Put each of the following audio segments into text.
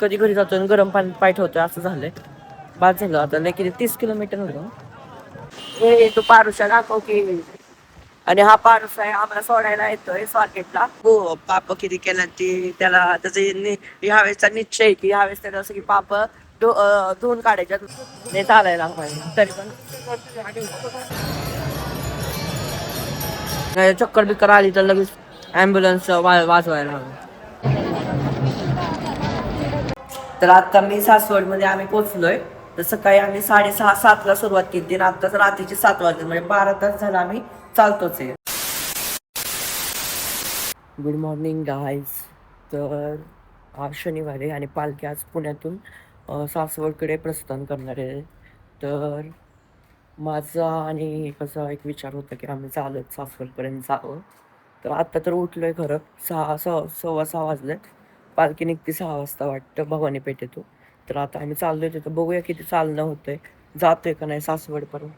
कधी घरी जातो आणि गरम पाणी पाय ठेवतोय असं झालंय. बाद झालं आता लय किती 30 किलोमीटर होतं. हे तू पारुषा दाखव की. आणि हा पारुष आहे आम्हाला सोडायला येतोय स्वारगेटला. हो पाप किती केलं ती त्याला त्याचं ह्यावेळेसचा निश्चय की ह्यावेळेस त्याला असं की पाप धुवून काढायच्यात नाही चालायला पाहिजे तरी पण चक्कर बिक्कर आली तर लगेच ॲम्ब्युलन्स वाजवायला हवं. तर आता मी सासवडमध्ये आम्ही पोचलोय. तर सकाळी आम्ही 6:30-7ला सुरुवात केली आणि आताच रात्रीचे 7 वाजले म्हणजे 12 तास झाला आम्ही चालतोच आहे. Good morning guys. तर आज शनिवार आहे आणि पालखी आज पुण्यातून सासवडकडे प्रस्थान करणार आहे. तर माझा आणि कसा एक विचार होता की आम्ही चालत सासवडपर्यंत जावं. तर आत्ता तर उठलो आहे खरं 6:15 वाजले. पालखी निघते 6 वाजता वाटतं भवानी पेठेतून. तर आता आम्ही चाललोय तिथं बघूया किती चालणं होतंय जातोय का नाही सासवडपर्यंत.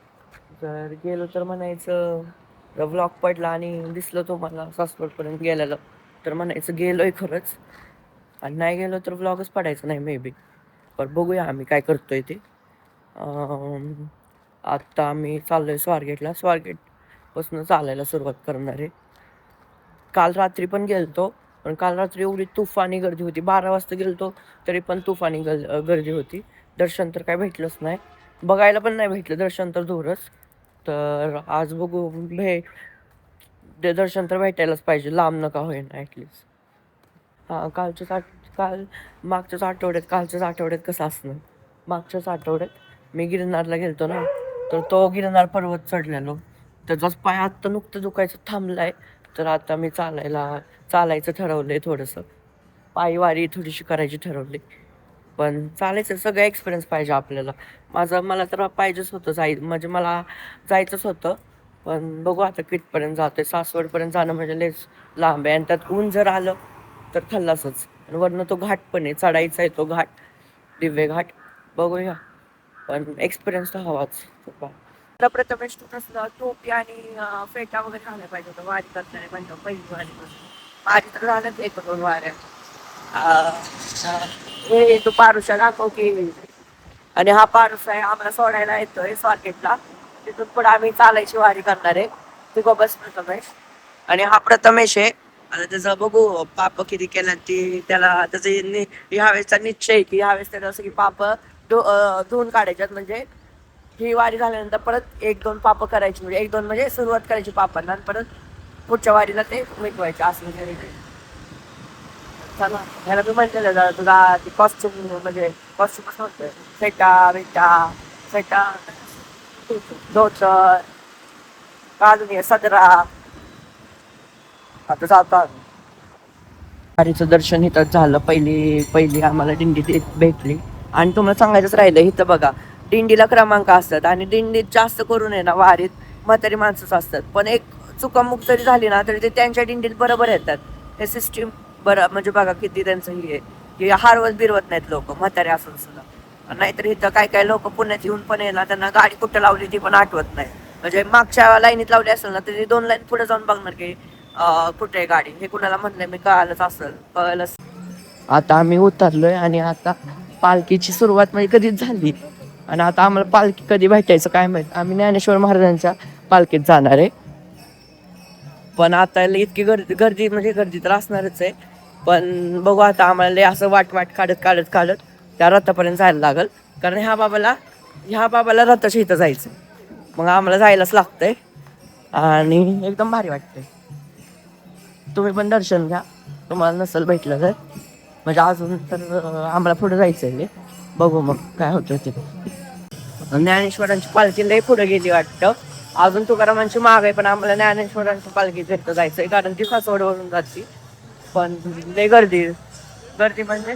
जर गेलो तर म्हणायचं व्लॉग पडला आणि दिसलं तुम्हाला सासवडपर्यंत गेलेलं तर म्हणायचं गेलोय खरंच आणि नाही गेलो तर व्लॉगच पडायचं नाही मे बी. पण बघूया आम्ही काय करतोय ते. आत्ता आम्ही चाललोय स्वारगेटपासून चालायला सुरुवात करणार आहे. काल रात्री पण गेलतो पण काल रात्री एवढी तुफानी गर्दी होती. 12 वाजता गेलतो तरी पण तुफानी गर्दी होती. दर्शन तर काय भेटलंच नाही, बघायला पण नाही भेटलं, दर्शन तर दूरच. तर आज बघू दर्शन तर भेटायलाच पाहिजे लांब नका होईना ॲटलिस्ट. हां मागच्याच आठवड्यात कसं असणार. मागच्याच आठवड्यात मी गिरनारला गेलतो ना तर तो गिरनार पर्वत चढलेलो त्याचाच पाय आत्ता नुकतं दुखायचं थांबलाय. तर आता मी चालायचं ठरवलंय थोडंसं. पायवारी थोडीशी करायची ठरवली. पण चालायचं सगळं एक्सपिरियन्स पाहिजे आपल्याला. मला तर पाहिजेच होतं म्हणजे मला जायचंच होतं. पण बघू आता कितपर्यंत जातोय. सासवडपर्यंत जाणं म्हणजे लयच लांब आहे आणि त्यात ऊन जर आलं तर खल्लासच. आणि वरनं तो घाट पण आहे, चढायचा आहे तो घाट, दिव्य घाट. बघूया पण एक्सपिरियन्स तर हवाच. प्रथमेश तू कसलं टोपी आणि फेटा वगैरे घालायला पाहिजे होतं वारी करताना म्हणतो पहिली वारी. माझी तर झालं 1-2 वाऱ्या. हे तू पारुषा दाखव की. आणि हा पारुष आहे आम्हाला सोडायला येतोय स्वारगेटला. तिथून पुढे आम्ही चालायची वारी करणार आहे. तू बस प्रथमेश. आणि हा प्रथमेश आहे. आता त्याचं बघू पाप किती केलं ती त्याला त्याचं ह्यावेळेसचा निश्चय की ह्यावेळेस त्याला असं की पाप धुवून काढायच्यात म्हणजे ही वारी झाल्यानंतर परत 1-2 पाप करायची म्हणजे 1-2 म्हणजे सुरुवात करायची पापांना आणि परत पुढच्या वारीला ते मिटवायचे असं म्हणजे. चला ह्याला मी म्हटलेलं जरा तुला ती कॉस्ट्युम म्हणजे कॉस्ट्युम कसं होतं फेटा धोतर अजून सदरा. आता जातो आम्ही. वारीचं दर्शन इथं झालं. पहिली आम्हाला दिंडी भेटली. आणि तुम्हाला सांगायचंच राहिलं इथं बघा दिंडीला क्रमांक असतात आणि दिंडीत जास्त करून आहे ना वारीत म्हातारी माणसंच असतात. पण एक चुकामुक जरी झाली ना तरी ते त्यांच्या दिंडीत बरोबर येतात. हे सिस्टीम बरं म्हणजे बघा किती त्यांचं हे आहे की हारवत बिरवत नाहीत लोक म्हातारे असून सुद्धा. नाहीतर इथं काय लोक पुण्यात येऊन पण येणार त्यांना गाडी कुठं लावली ती पण आठवत नाही. म्हणजे मागच्या लाईनीत लावली असेल ना तरी 2 लाईन पुढे जाऊन बघणार की कुठे आहे गाडी. हे कुणाला म्हणलंय मी कळलंच. आता आम्ही उतरलोय आणि आता पालखीची सुरुवात म्हणजे कधीच झाली आणि आता आम्हाला पालखी कधी भेटायचं काय माहित. आम्ही ज्ञानेश्वर महाराजांच्या पालखीत जाणार आहे. पण आता इतकी गर्दी म्हणजे गर्दी तर असणारच आहे. पण बघू आता आम्हाला असं वाट काढत त्या रथापर्यंत जायला लागल. कारण ह्या बाबाला रथाच्या इथं जायचं मग आम्हाला जायलाच लागतंय आणि एकदम भारी वाटतंय. तुम्ही पण दर्शन घ्या तुम्हाला नसेल भेटलं तर. म्हणजे अजून तर आम्हाला पुढे जायचं आहे. बघू मग काय होतं ते. ज्ञानेश्वरांची पालखी लई पुढे गेली वाटतं. अजून तुकारामांची माग आहे पण आम्हाला ज्ञानेश्वरांच्या पालखीत भेटतं जायचंय कारण ती सासवडवरून जाते. पण लई गर्दी म्हणजे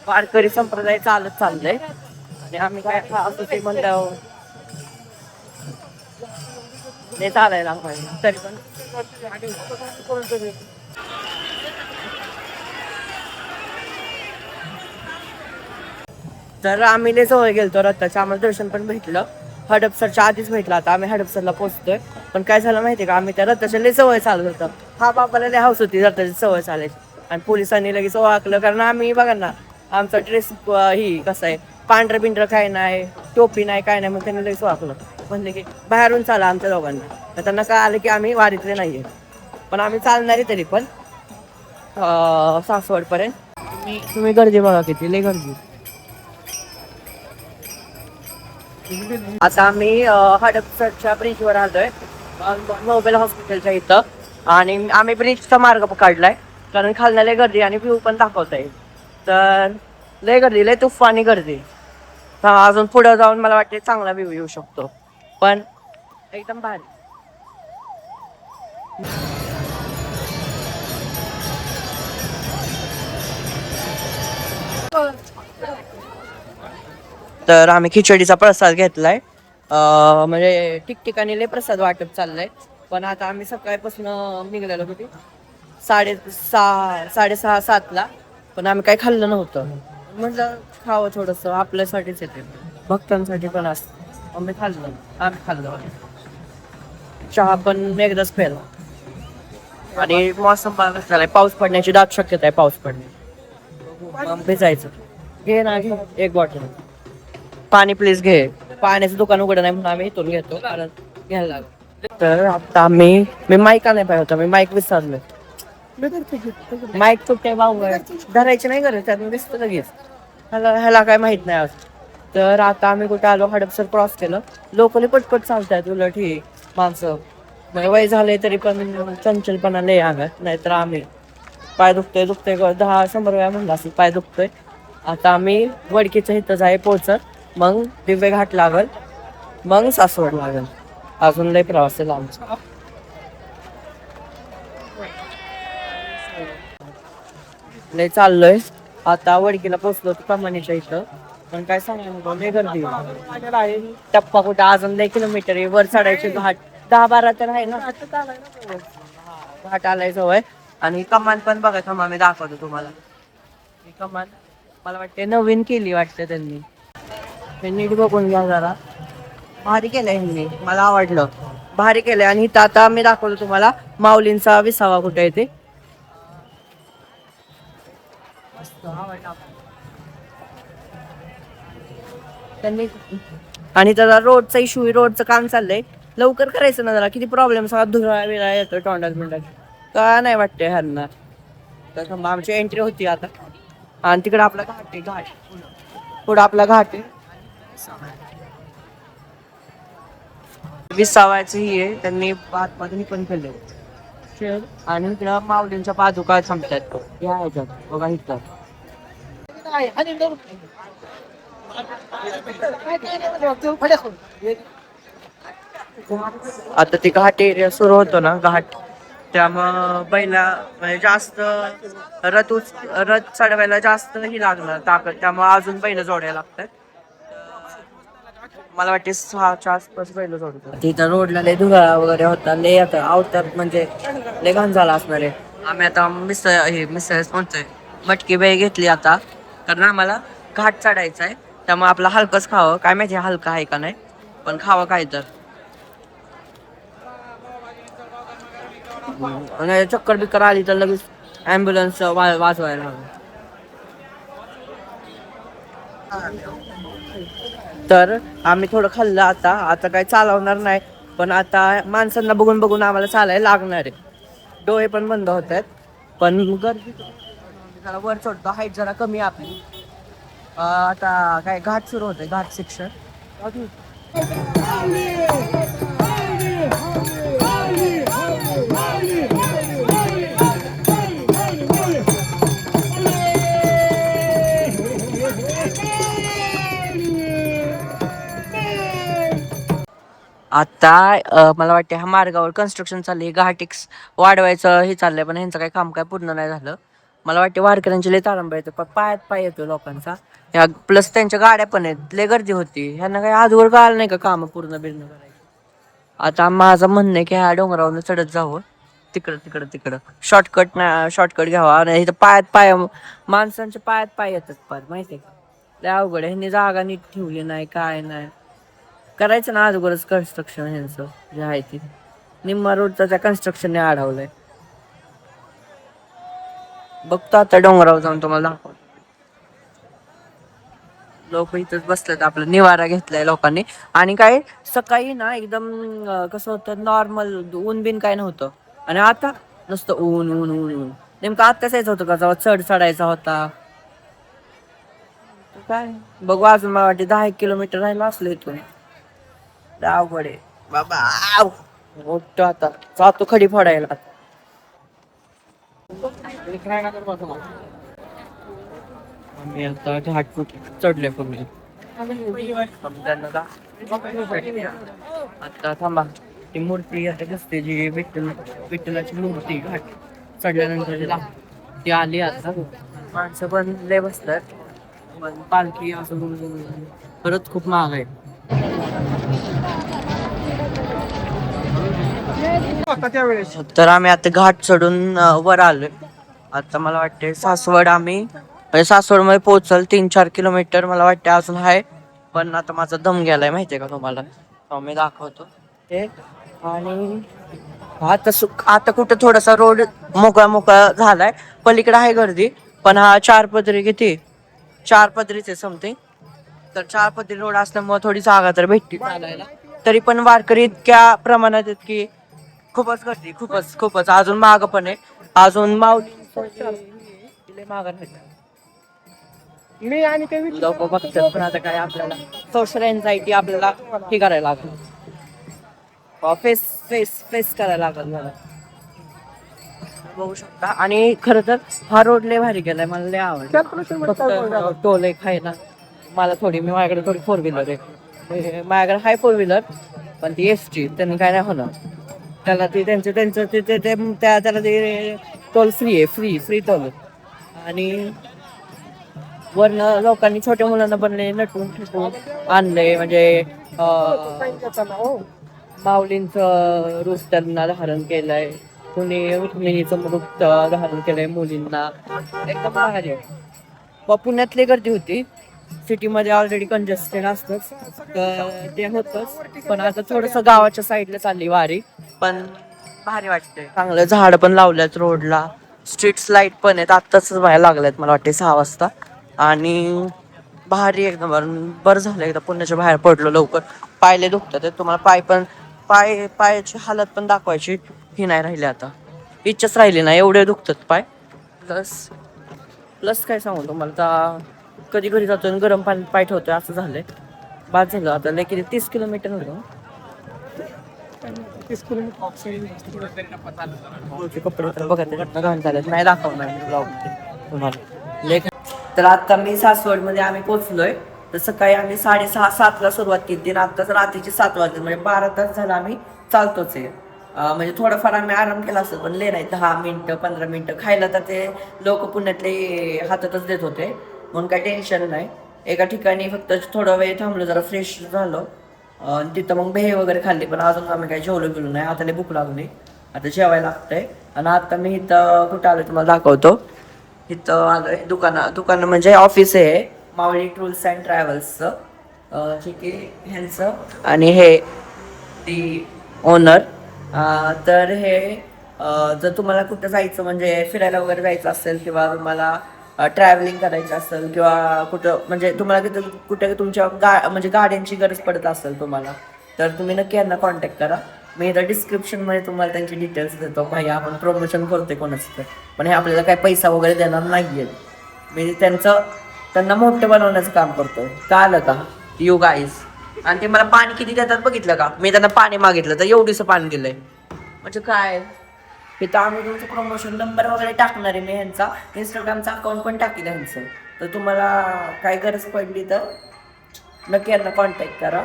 वारकरी संप्रदाय चालत चाललंय आणि आम्ही काय असं ते म्हणल्यावर नाही चालायला पाहिजे तरी पण. तर आम्ही लय जवळ गेलतो रथाच्या. आम्हाला दर्शन पण भेटलं. हडपसरच्या आधीच भेटलं. आता आम्ही हडपसरला पोहोचतोय. पण काय झालं माहितीये का आम्ही त्या रथाच्या लय जवळ चालत होतं. हा बाबाला लय हौस होती रथाची सवय चालायची आणि पोलिसांनी लगेच ओळखलं कारण आम्ही बघा ना आमचा ड्रेस ही कसा आहे, पांढरं बिंढरं काय नाही, टोपी नाही काय नाही, मग त्यांनी लईच वाकलं. म्हणले की बाहेरून चाला आमच्या दोघांना. तर त्यांना काय आलं की आम्ही वारीतले नाहीये, पण आम्ही चालणारे तरी पण सासवड पर्यंत. तुम्ही गर्दी बघा किती लई गर्दी. आता आम्ही हडपसरच्या ब्रिजवर आलोय, मोबाईल हॉस्पिटलच्या इथं. आणि आम्ही ब्रिजचा मार्ग काढलाय कारण खालना लय गर्दी आणि व्ह्यू पण दाखवता येईल. तर लय गर्दी, लय तुफानी गर्दी. अजून पुढे जाऊन मला वाटते चांगला व्ह्यू येऊ शकतो, पण एकदम भारी. तर आम्ही खिचडीचा प्रसाद घेतलाय. म्हणजे ठिकठिकाणी लय प्रसाद वाटप चाललंय. पण आता आम्ही सकाळपासून निघलेलो होती 6:30 7ला, पण आम्ही काही खाल्लं नव्हतं. म्हटलं खावं थोडस, आपल्यासाठीच येते, भक्तांसाठी पण असतं. आम्ही खाल्लं. चहा पण एकदाच प्यायला. आणि मौसम झालाय, पाऊस पडण्याची दाट शक्यता आहे. पाऊस पडणे भिजायचं. घे ना, घे एक बॉटल पाणी प्लीज घे. पाण्याचं दुकान उघडं नाही म्हणून आम्ही इथून घेतो, कारण घ्यायला लागलं. तर आता मी माईक नाही पाहिजे होता, मी माईक विसरलोय. माईक कुठे धरायची नाही गरज, त्यातून दिसतं लगेच. ह्याला काय माहित नाही आज. तर आता आम्ही कुठे आलो, हडपसर क्रॉस केलं. लोकली पटपट चालतात उलट ही माणसं. म्हणजे वय झाले तरी पण चंचलपणा लय अंगात. नाहीतर आम्ही पाय दुखतोय 10-100 वेळा म्हणला असेल पाय दुखतोय. आता आम्ही वडकीच्या इथं आहे पोहोचत, मग दिव्य घाट लागल, मग सासवड लागल. अजून लय प्रवास आहे आमचा. लय चाललोय. आता वडकीला पोहोचलो कमानीच्या इथं, पण काय सांगायला लय गर्दी. टप्पा कुठं अजून लय किलोमीटर आहे वर चढायचे. घाट 10-12 तर आहे ना. घाट आलाय जवळ. आणि कमान पण बघा, थांबा मी दाखवतो तुम्हाला. ही कमान मला वाटते नवीन केली वाटते त्यांनी. हे नीट बघून घ्या जरा, भारी केलंय ह्यांनी, मला आवडलं. भारी केलंय. आणि इथं आता मी दाखवतो तुम्हाला माऊलींचा विसावा कुठे आहे ते. त्यांनी आणि त्याला रोडचा इश्यू आहे, रोडचं काम चाललंय. लवकर करायचं ना जरा, किती प्रॉब्लेम सगळा धुरा वेळा येतो तोंडात बिंडात. का नाही वाटते ह्यांना. तर आमची एंट्री होती आता. आणि तिकडे आपला घाट आहे, घाट पुढं आपला घाट आहे. विसावायचं ही आहे, त्यांनी आतमध्ये पण केलंय. आणि इकडं माऊलींच्या पादुका थांबतात या ह्याच्यात बघा इथं. आता ते घाट एरिया सुरू होतो ना, घाट, त्यामुळं बैला म्हणजे जास्त रथ चढवायला जास्त ही लागणार ताकद, त्यामुळे अजून बैल जोडायला लागतात. मला वाटते 6च्या आसपास बैल जोडतात. तिथं रोडला लय धुळा वगैरे होता, लय आता अवतार म्हणजे लय घाण झाला असणार आहे. आम्ही आता मिसळ म्हणतोय मटकी बाई घेतली आता, कारण आम्हाला घाट चढायचा आहे. त्यामुळे आपलं हलकंच खावं, काय माहिती हलका आहे का नाही, पण खावं काय तर. आणि चक्कर बिक्कर आली तर लगेच ॲम्ब्युलन्स वाजवायला हवं. तर आम्ही थोडं खाल्लं. आता काही चालवणार नाही, पण आता माणसांना बघून बघून आम्हाला चालायला लागणार आहे. डोळे पण बंद होत आहेत. पण गर्दी जरा वर चढतो, हाईट जरा कमी आपली. आता काय घाट सुरू होतोय, घाट शिक्षण. आता मला वाटतं ह्या मार्गावर कन्स्ट्रक्शन चाललंय, घाटिक्स वाढवायचं हे चाललंय, पण ह्यांचं काही काम काय पूर्ण नाही झालं. मला वाटते वारकऱ्यांची लय तारंबळ येतो, पण पायात पाय येतो लोकांचा. ह्या प्लस त्यांच्या गाड्या पण आहेत, लय गर्दी होती. ह्यांना काही आजवर कळालं नाही का काम पूर्ण बिर्ण करायची. आता माझं म्हणणं आहे की ह्या डोंगरावरून चढत जावं, तिकडं तिकडं तिकडं शॉर्टकट घ्यावा. आणि इथं पायात पाय, माणसांच्या पायात पाय येतात पार, माहितीये का. लय अवघड आहे, ह्यांनी जागा नीट ठेवली नाही, काय नाही. करायचं ना अगोदरच कन्स्ट्रक्शन ह्यांचं जे आहे ते. निम्मा रोडचं त्या कन्स्ट्रक्शनने अडवलंय. बघतो आता डोंगरावर जाऊन तुम्हाला दाखवतो. लोक इथंच बसलेत, आपलं निवारा घेतलाय लोकांनी. आणि काय सकाळी ना एकदम कसं होतं, नॉर्मल ऊन बिन काय नव्हतं. आणि आता नुसतं ऊन ऊन ऊन ऊन. नेमकं आत्ताच यायचं होतं का जेव्हा चढ चढायचा होता. काय बघू, अजून मला वाटते 10 किलोमीटर राहिलं असलं इथून. अवघड आहे बाबा. आव. मोठं आता जातो खडी फोडायला. आम्ही आता घाट चढले पूर्ण. आता थांबा, ती मूर्ती आता दिसते जी विठ्ठलाची मूर्ती घाट चढल्यानंतर ती आली. आता माणसं पण लय बसतात, पण पालखी असून परत खूप महाग आहे. तर आम्ही आता घाट चढून वर आलोय. आता मला वाटते सासवड, आम्ही म्हणजे सासवड मध्ये पोहोचल 3-4 किलोमीटर मला वाटते अजून आहे. पण आता माझा दम गेलाय माहितीये का तुम्हाला, मी दाखवतो हे. आणि आता कुठं थोडासा रोड मोकळा मोकळा झालाय, पलीकडे आहे गर्दी. पण हा 4 पदरी, किती 4 पदरीच आहे समथिंग. तर 4 पदरी रोड असल्यामुळे थोडी जागा तर भेटती चालायला. तरी पण वारकरी इतक्या प्रमाणात आहेत की खूपच गर्दी, खूपच खूपच. अजून माग पण आहे, अजून माऊली माग मी. आणि काही लोक बघतात, पण आता काय आपल्याला सोशल एन्झायटी आपल्याला हे करायला लागेल, फेस फेस फेस करायला लागेल मला. बघू शकता. आणि खर तर हा रोड लय भारी केलाय, मला लय आवडला. फक्त टोल आहे खायला मला थोडी. मी माझ्याकडे थोडी 4 व्हीलर आहे, माझ्याकडे हाय 4 व्हीलर, पण ती एसटी त्यांनी काय नाही होणार. त्याला ते त्यांचं त्यांचं त्याला ते टोल फ्री आहे, फ्री फ्री टोल. आणि वरन लोकांनी छोट्या मुलांना बनले नटून ठटून आणलंय, म्हणजे माऊलींचं रूप त्यांना धारण केलंय, कुणी रुक्मिणीचं रूप धारण केलंय मुलींना. एकदम भारी. पुण्यातली गर्दी होती, सिटीमध्ये ऑलरेडी कंजेस्टेड असतंच, तर ते होतच. पण आता थोडस गावाच्या साईडला चालली वारी, पण भारी वाटते. चांगलं झाड पण लावल्यात रोडला, स्ट्रीट्स लाईट पण आहेत. आत्ताच व्हायला लागल्यात मला वाटते 6 वाजता. आणि भारी एकदम. बरं झालं एकदा पुण्याच्या बाहेर पडलो लवकर. पायले दुखतात तुम्हाला, पायाची हालत पण दाखवायची ही नाही राहिली आता, इच्छाच राहिली नाही, एवढे दुखतात पाय. प्लस प्लस काय सांगू तुम्हाला, आता कधी घरी जातो आणि गरम पाणी पाय ठेवतोय असं झालंय. बाद झालं आता. लय किती 30 किलोमीटर होतं. कपडे तर बघा घाण झालेत, नाही दाखवणार तुम्हाला. तर आता मी सासवड मध्ये आम्ही पोहोचलोय. तर सकाळी आम्ही 6:30-7ला सुरुवात केली, आणि आता रात्रीचे 7 वाजले, म्हणजे 12 तास झाला आम्ही चालतोच आहे. म्हणजे थोडाफार आम्ही आराम केला असेल, पण लय नाही, 10 मिनिटं 15 मिनिटं. खायला तर ते लोक पुण्यातले हातातच देत होते, म्हणून काही टेन्शन नाही. एका ठिकाणी फक्त थोडा वेळ थांबलो, जरा फ्रेश झालो, तिथं मग भेळ वगैरे खाल्ली. पण अजून आम्ही काही जेवलो गेलो नाही, आता लय भूक लागली, आता जेवायला लागतंय. आणि आता मी इथं कुठं आलो तुम्हाला दाखवतो. इथं आलोय दुकान म्हणजे ऑफिस आहे मावळी टूर्स अँड ट्रॅव्हल्सचं, ठीक आहे ह्यांचं. आणि हे ती ओनर. तर हे जर तुम्हाला कुठं जायचं, म्हणजे फिरायला वगैरे जायचं असेल, किंवा तुम्हाला ट्रॅव्हलिंग करायचं असेल, किंवा कुठं म्हणजे तुम्हाला कुठे तुमच्या म्हणजे गाड्यांची गरज पडत असेल तुम्हाला, तर तुम्ही नक्की यांना कॉन्टॅक्ट करा. मी इथं डिस्क्रिप्शनमध्ये तुम्हाला त्यांचे डिटेल्स देतो. भाई आपण प्रमोशन करतोय कोणाचं तर, पण हे आपल्याला काही पैसा वगैरे देणार नाही आहेत. मी त्यांना मोठं बनवण्याचं काम करतो, कळलं का यू गाईज. आणि ते मला पाणी किती देतात बघितलं का, मी त्यांना पाणी मागितलं तर एवढीचं पाणी दिलंय. म्हणजे काय, तिथं आम्ही तुमचं प्रमोशन नंबर वगैरे टाकणार आहे, मी ह्यांचा इंस्टाग्रामचा अकाउंट पण टाकेल ह्यांचं. तर तुम्हाला काय गरज पडली तर नक्की यांना कॉन्टॅक्ट करा.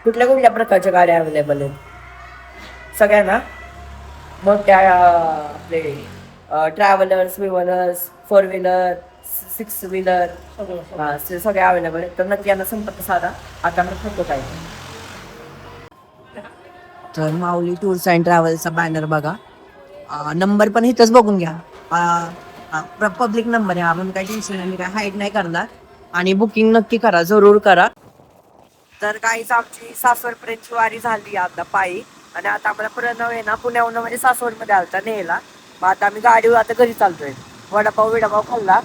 कुठल्या कुठल्या प्रकारच्या गाड्या अवेलेबल आहेत सगळ्यांना, मोठ्या आपले ट्रॅव्हलर्स, विव्हलर्स, 4 व्हीलर, 6 व्हीलर, सगळे अवेलेबल आहेत. तर नक्की यांना संपर्क साधा. आता मी फोटो काय, तर माऊली टूर्स अँड ट्रॅव्हल्सचा बॅनर बघा, नंबर पण इथंच बघून घ्या. पब्लिक नंबर आहे, आपण काही टेन्शन नाही, काय हाईड नाही करणार. आणि बुकिंग नक्की करा, जरूर करा. तर काहीच आमची सासवडपर्यंतची वारी झाली आता पायी. आणि आता आम्हाला प्रणव आहे ना पुण्याहून म्हणजे सासवडमध्ये आलता नेला. मग आता आम्ही गाडीवर आता घरी चालतोय. वडापाव खाल्ला,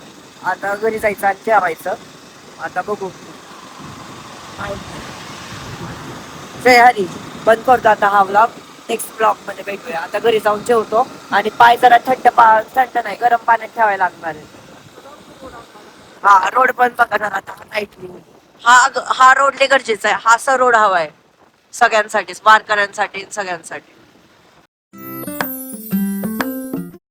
आता घरी जायचं आणि जेवायचं. आता बघू. जय हरी. बंद करतो आता हा व्लॉग. नेक्स्ट ब्लॉग मध्ये भेटूया. आता घरी जाऊन जेवतो आणि पाय जरा थंड नाही गरम पाण्यात ठेवायला लागणार आहे. हा रोड पण बघा ना आता लाईटली. हा रोड लय गरजेचा आहे. हा असा रोड हवाय सगळ्यांसाठीच, वारकऱ्यांसाठी सगळ्यांसाठी.